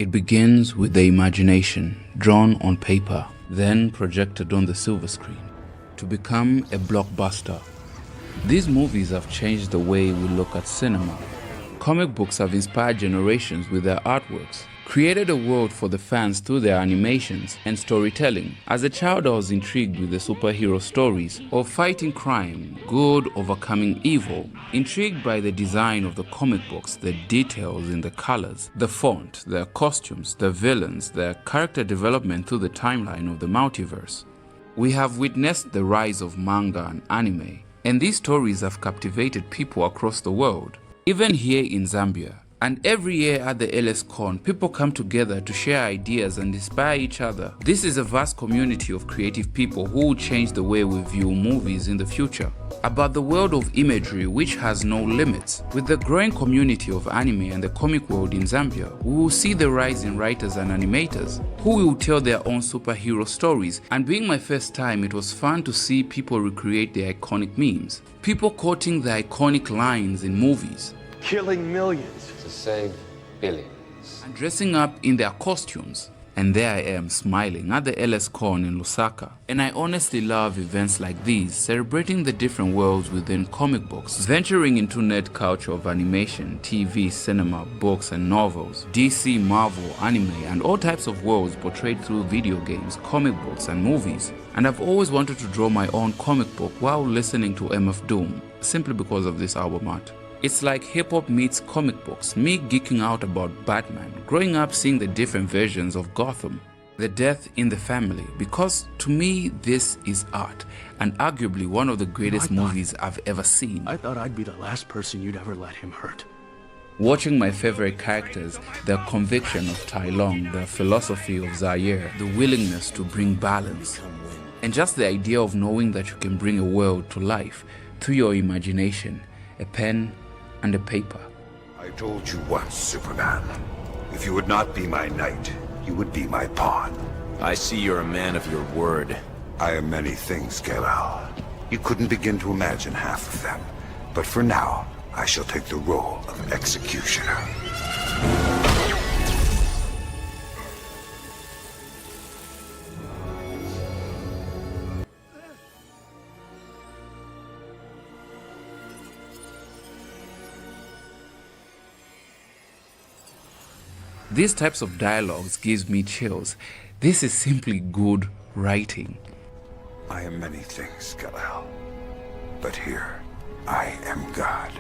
It begins with the imagination drawn on paper, then projected on the silver screen to become a blockbuster. These movies have changed the way we look at cinema. Comic books have inspired generations with their artworks, created a world for the fans through their animations and storytelling. As a child, I was intrigued with the superhero stories of fighting crime, good overcoming evil, intrigued by the design of the comic books, the details in the colors, the font, their costumes, the villains, their character development through the timeline of the multiverse. We have witnessed the rise of manga and anime, and these stories have captivated people across the world, even here in Zambia. And every year at the Lusaka Con, people come together to share ideas and inspire each other. This is a vast community of creative people who will change the way we view movies in the future. About the world of imagery which has no limits. With the growing community of anime and the comic world in Zambia, we will see the rise in writers and animators who will tell their own superhero stories. And being my first time, it was fun to see people recreate their iconic memes. People quoting the iconic lines in movies. Killing millions to save billions. And dressing up in their costumes. And there I am smiling at the Lusaka Con in Lusaka. And I honestly love events like these, celebrating the different worlds within comic books, venturing into nerd culture of animation, TV, cinema, books and novels, DC, Marvel, anime and all types of worlds portrayed through video games, comic books and movies. And I've always wanted to draw my own comic book while listening to MF Doom, simply because of this album art. It's like hip-hop meets comic books, me geeking out about Batman, growing up seeing the different versions of Gotham, the death in the family, because to me this is art, and arguably one of the greatest movies I've ever seen. I thought I'd be the last person you'd ever let him hurt. Watching my favorite characters, their conviction of Tai Lung, their philosophy of Zaire, the willingness to bring balance, and just the idea of knowing that you can bring a world to life through your imagination, a pen, and a paper. I told you once, Superman. If you would not be my knight, you would be my pawn. I see you're a man of your word. I am many things, Kal-El. You couldn't begin to imagine half of them. But for now, I shall take the role of executioner. These types of dialogues gives me chills. This is simply good writing. I am many things, Kal-El. But here, I am God.